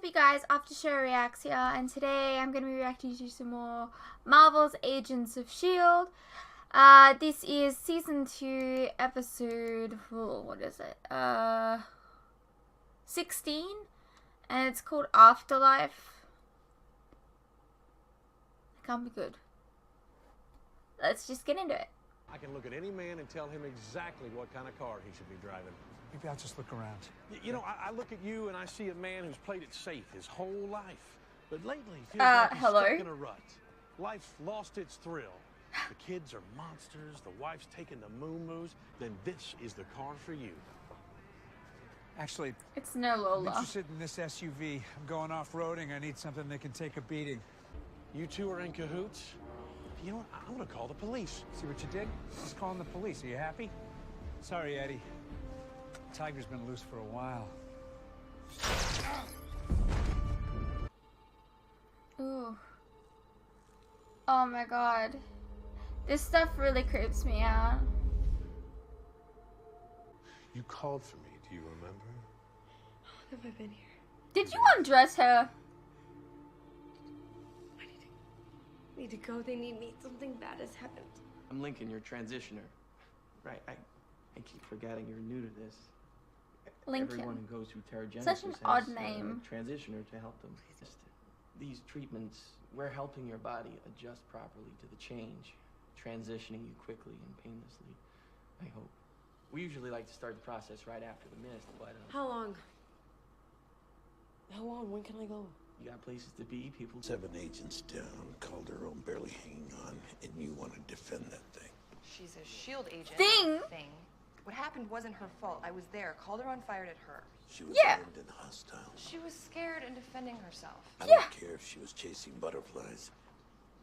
up, you guys? After Show Reacts here, and today I'm going to be reacting to some more Marvel's Agents of S.H.I.E.L.D. This is Season 2, Episode, what is it? 16, and it's called Afterlife. It can't be good. Let's just get into it. I can look at any man and tell him exactly what kind of car he should be driving. Maybe I'll just look around. You know, I look at you and I see a man who's played it safe his whole life. But lately, feels like he's stuck in a rut. Life's lost its thrill. The kids are monsters, the wife's taking the moo-moos. Then this is the car for you. Actually, it's no Lola. I'm interested in this SUV. I'm going off-roading. I need something that can take a beating. You two are in cahoots? You know what? I'm gonna call the police. See what you did? Just calling the police. Are you happy? Sorry, Eddie. Tiger's been loose for a while. Ooh. Oh my god. This stuff really creeps me out. You called for me, do you remember? How long have I been here? Did you undress her? I need to go. They need me. Something bad has happened. I'm Lincoln, your transitioner. Right, I keep forgetting you're new to this. Lincoln. Everyone who goes through Terrigenesis Such an odd name. A transitioner to help them. These treatments, we're helping your body adjust properly to the change, transitioning you quickly and painlessly, I hope. We usually like to start the process right after the mist, but... How long? How long? When can I go? You got places to be, people... 7 agents down, Calderon barely hanging on, and you want to defend that thing. She's a S.H.I.E.L.D. agent. Thing? What happened wasn't her fault. I was there. Calderon fired at her. She was armed and hostile. She was scared and defending herself. I don't care if she was chasing butterflies.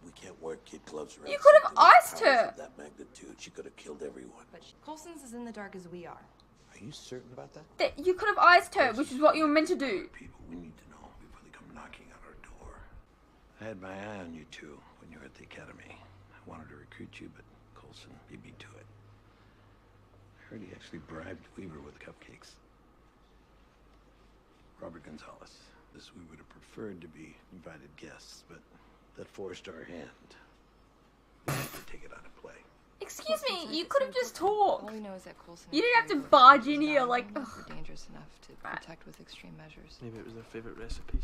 We can't wear kid gloves around. You could have iced her. Of that magnitude, she could have killed everyone. But Coulson's is in the dark as we are. Are you certain about that? That you could have iced her, which is what you were meant to do. People we need to know before they come knocking at our door. I had my eye on you two when you were at the academy. I wanted to recruit you, but Coulson beat me to it. I heard he actually bribed Weaver with cupcakes. Robert Gonzalez. This we would have preferred to be invited guests, but that forced our hand. We had to take it out of play. Excuse me, you could have just talked. All we know is that Coulson. You didn't have to barge in here like. We're dangerous enough to protect with extreme measures. Maybe it was their favorite recipes.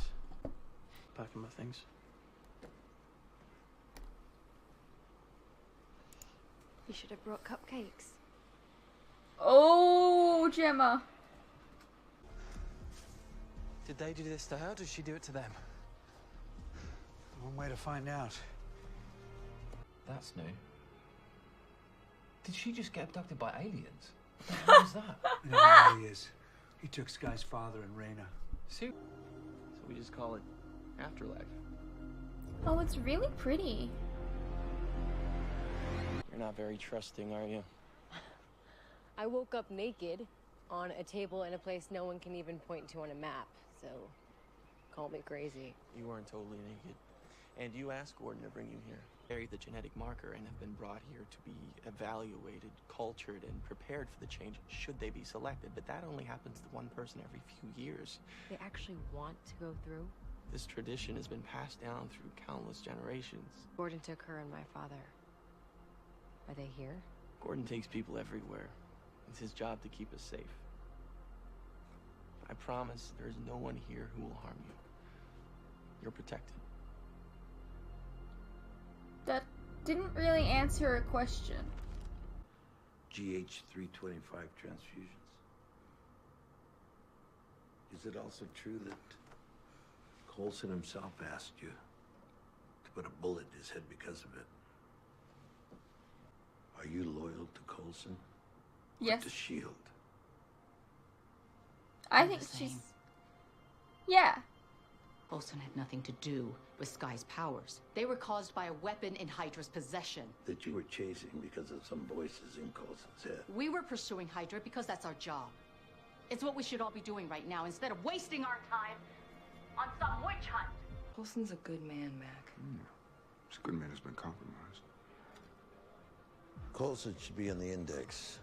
Packing my things. You should have brought cupcakes. Oh, Gemma. Did they do this to her, or did she do it to them? One way to find out. That's new. Did she just get abducted by aliens? What the hell is that? You know where he is. He took Sky's father and Raina. See? So we just call it Afterlife. Oh, it's really pretty. You're not very trusting, are you? I woke up naked on a table in a place no one can even point to on a map, so call me crazy. You weren't totally naked. And you asked Gordon to bring you here. Carry the genetic marker and have been brought here to be evaluated, cultured, and prepared for the change should they be selected. But that only happens to one person every few years. They actually want to go through? This tradition has been passed down through countless generations. Gordon took her and my father. Are they here? Gordon takes people everywhere. It's his job to keep us safe. I promise there's no one here who will harm you. You're protected. That didn't really answer a question. GH325 transfusions. Is it also true that Coulson himself asked you to put a bullet in his head because of it? Are you loyal to Coulson? Yes. Or to S.H.I.E.L.D.? I think she's... Yeah. Coulson had nothing to do with Sky's powers. They were caused by a weapon in Hydra's possession. That you were chasing because of some voices in Coulson's head. We were pursuing Hydra because that's our job. It's what we should all be doing right now instead of wasting our time on some witch hunt. Coulson's a good man, Mac. This good man has been compromised. Coulson should be on the index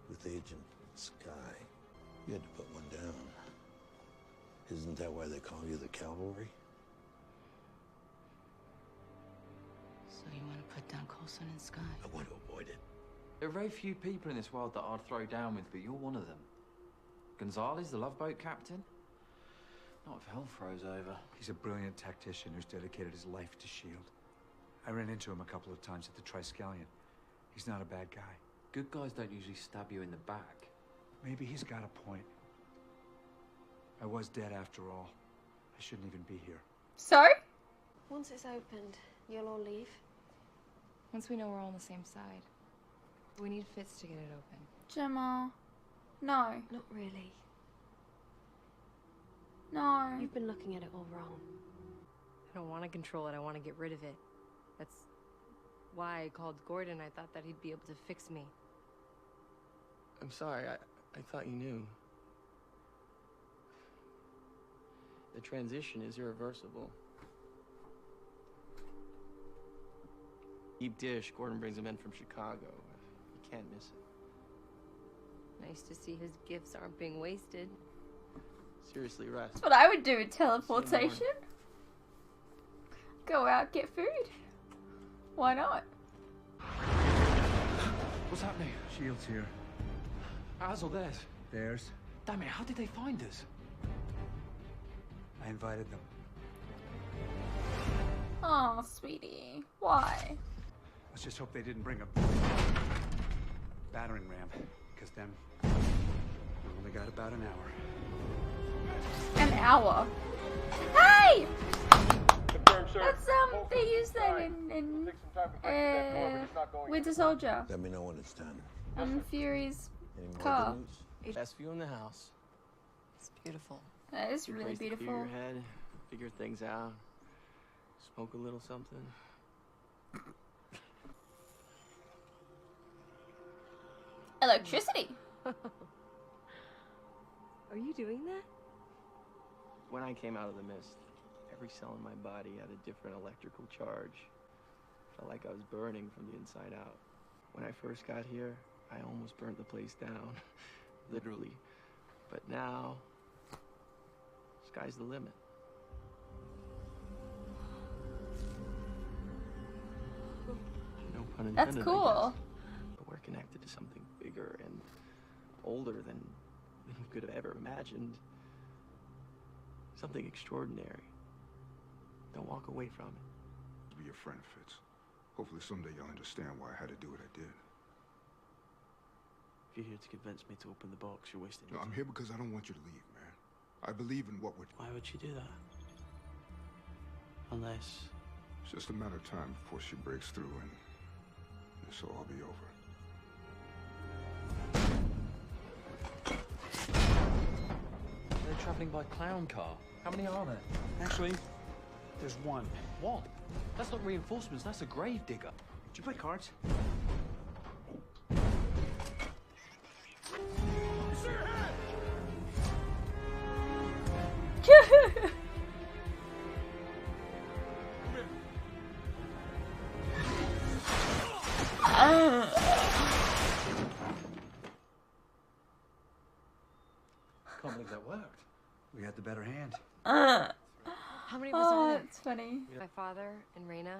with Agent Sky. You had to put one down. Isn't that why they call you the cavalry? So you want to put down Coulson and Scott? I want to avoid it. There are very few people in this world that I'd throw down with, but you're one of them. Gonzalez, the love boat captain? Not if hell froze over. He's a brilliant tactician who's dedicated his life to S.H.I.E.L.D. I ran into him a couple of times at the Triskelion. He's not a bad guy. Good guys don't usually stab you in the back. Maybe he's got a point. I was dead after all. I shouldn't even be here. So? Once it's opened, you'll all leave. Once we know we're all on the same side. We need Fitz to get it open. Gemma. No. Not really. No. You've been looking at it all wrong. I don't want to control it. I want to get rid of it. That's why I called Gordon. I thought that he'd be able to fix me. I'm sorry, I thought you knew. The transition is irreversible. Deep dish, Gordon brings him in from Chicago. You can't miss it. Nice to see his gifts aren't being wasted. Seriously, rest. That's what I would do with teleportation. Go out, get food. Why not? What's happening? S.H.I.E.L.D.'s here. Ours or theirs? Theirs. Damn it, how did they find us? I invited them. Oh, sweetie. Why? Let's just hope they didn't bring a battering ram, because then we only got about an hour. An hour? Hey! Confirmed, sir. That's, they use that in Winter Soldier. Let me know when it's done. On Fury's Any more car. good news? Best view in the house. It's beautiful. That is Good really place to beautiful. clear your head, figure things out, smoke a little something. Electricity. Are you doing that? When I came out of the mist, every cell in my body had a different electrical charge. Felt like I was burning from the inside out. When I first got here, I almost burnt the place down, literally. But now, sky's the limit. No pun intended. That's cool. I guess. But we're connected to something bigger and older than we could have ever imagined. Something extraordinary. Don't walk away from it. Be your friend, Fitz. Hopefully someday you'll understand why I had to do what I did. If you're here to convince me to open the box, you're wasting No, your I'm time. here because I don't want you to leave, man. I believe in what we're... Why would she do that? Unless... It's just a matter of time before she breaks through and this will all be over. They're traveling by clown car. How many are there? Actually, there's one. What? That's not reinforcements, that's a grave digger. Did you play cards? Can't believe that worked. We had the better hand. How many of us Oh, are there? that's funny. My father and Raina.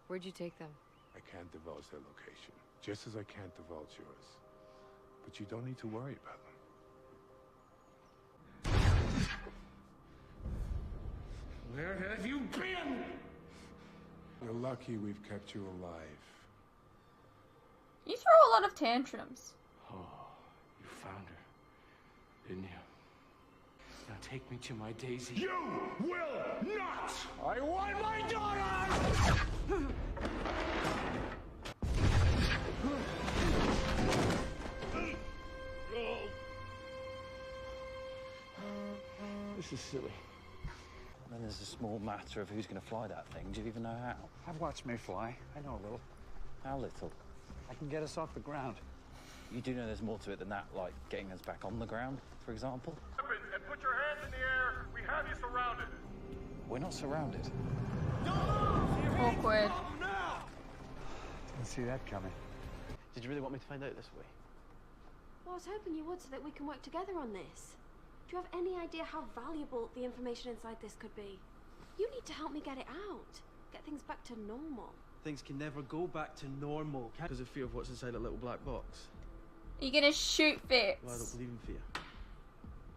Where'd you take them? I can't divulge their location, just as I can't divulge yours. But you don't need to worry about them. Where have you been? You're lucky we've kept you alive. You throw a lot of tantrums. Oh, you found her, didn't you? Now take me to my Daisy. You will not! I want my daughter! This is silly. Then there's a small matter of who's going to fly that thing. Do you even know how? I've watched May fly. I know a little. How little? I can get us off the ground. You do know there's more to it than that, like getting us back on the ground, for example? And put your hands in the air. We have you surrounded. We're not surrounded. Awkward. Didn't see that coming. Did you really want me to find out this way? Well, I was hoping you would so that we can work together on this. Do you have any idea how valuable the information inside this could be? You need to help me get it out. Get things back to normal. Things can never go back to normal because of fear of what's inside a little black box. Are you gonna shoot Fitz? Well, I don't believe in fear.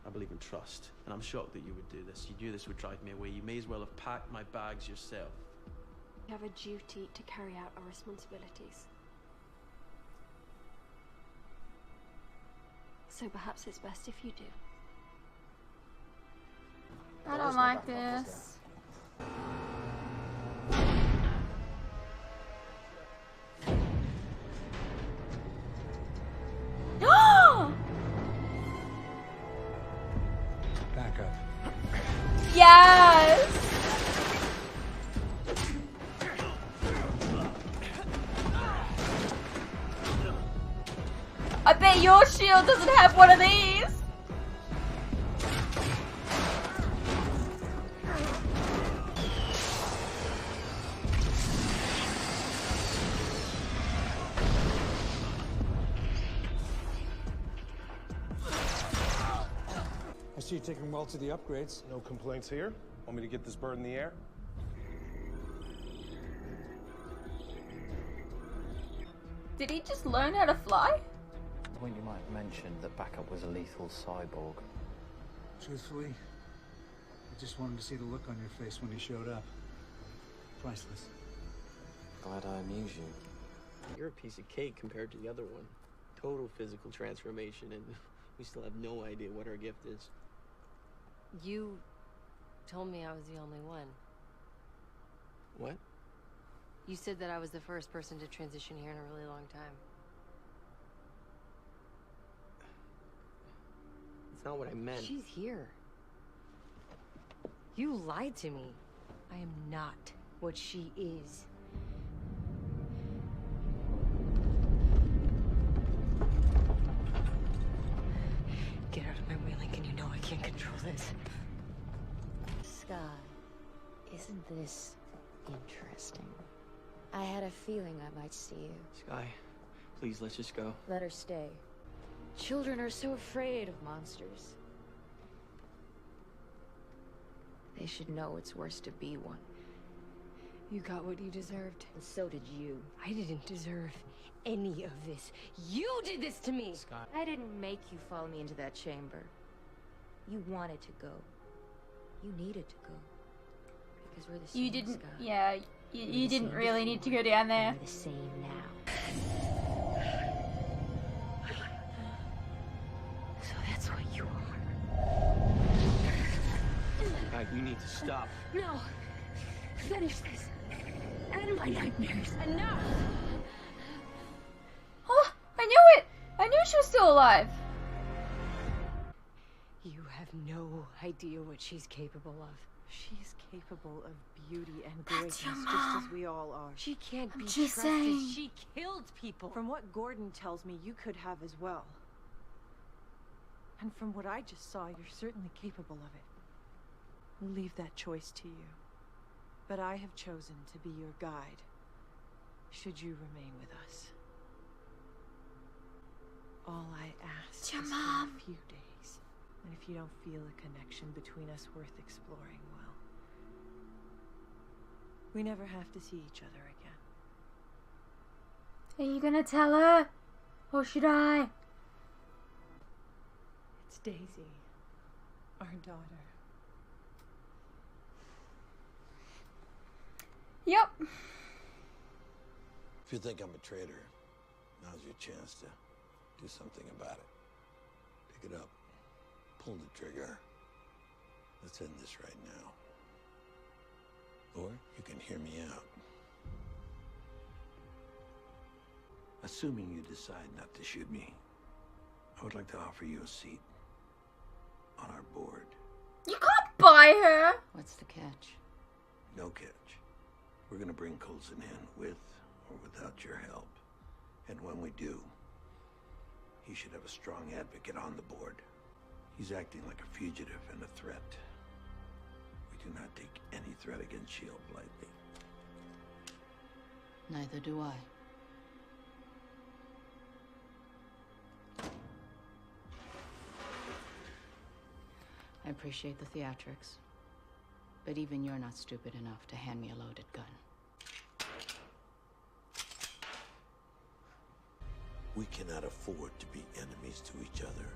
I believe in trust. And I'm shocked that you would do this. You knew this would drive me away. You may as well have packed my bags yourself. We have a duty to carry out our responsibilities. So perhaps it's best if you do. I don't like this. Back up. Yes! I bet your shield doesn't have one of these! I see you taking well to the upgrades. No complaints here? Want me to get this bird in the air? Did he just learn how to fly? I think you might have mentioned that Backup was a lethal cyborg. Truthfully, I just wanted to see the look on your face when he showed up. Priceless. Glad I amuse you. You're a piece of cake compared to the other one. Total physical transformation, and we still have no idea what our gift is. You told me I was the only one. What? You said that I was the first person to transition here in a really long time. It's not what I meant. She's here. You lied to me. I am not what she is. Get out of my way, Lincoln. You know I can't control this. Sky, isn't this interesting? I had a feeling I might see you. Sky, please, let's just go. Let her stay. Children are so afraid of monsters. They should know it's worse to be one. You got what you deserved. And so did you. I didn't deserve any of this. You did this to me! Sky. I didn't make you follow me into that chamber. You wanted to go. You needed to go. Because we're the same, You didn't, Sky. yeah, you didn't really need to go down there. We're the same now. So that's what you are. Sky, you need to stop. No! Finish this. End my nightmares. Enough! Oh, I knew it! I knew she was still alive. You have no idea what she's capable of. She's capable of beauty and greatness, your just mom. as we all are. She can't be just trusted. saying. She killed people. From what Gordon tells me, you could have as well. And from what I just saw, you're certainly capable of it. We'll leave that choice to you. But I have chosen to be your guide, should you remain with us. All I ask Your is mom. for a few days. And if you don't feel a connection between us worth exploring, well, we never have to see each other again. Are you gonna tell her? Or should I? It's Daisy, our daughter. Yep. If you think I'm a traitor, now's your chance to do something about it. Pick it up. Pull the trigger. Let's end this right now. Or you can hear me out. Assuming you decide not to shoot me, I would like to offer you a seat on our board. You can't buy her. What's the catch? No catch. We're gonna bring Coulson in with or without your help. And when we do, he should have a strong advocate on the board. He's acting like a fugitive and a threat. We do not take any threat against S.H.I.E.L.D. lightly. Neither do I. I appreciate the theatrics, but even you're not stupid enough to hand me a loaded gun. We cannot afford to be enemies to each other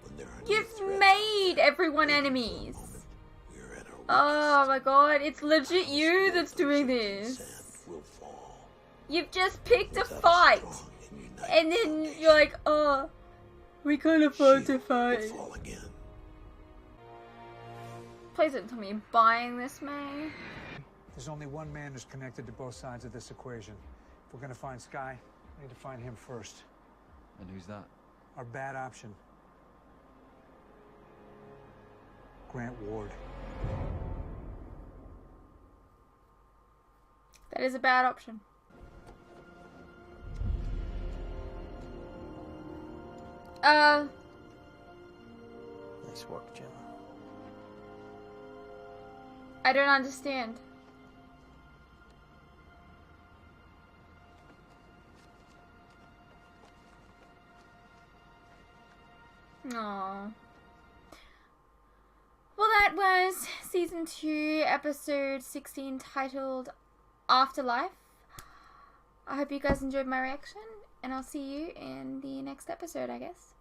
when there are You've made everyone enemies. Oh my god, it's legit you that's doing this. You've just picked a fight. And then you're like, oh, we can't afford to fight. Please don't tell me you're buying this, May. There's only one man who's connected to both sides of this equation. If we're gonna find Sky, we need to find him first. And who's that? Our bad option. Grant Ward. That is a bad option. Nice work, Gemma. I don't understand. Aww. Well, that was Season 2, Episode 16, titled Afterlife. I hope you guys enjoyed my reaction, and I'll see you in the next episode, I guess.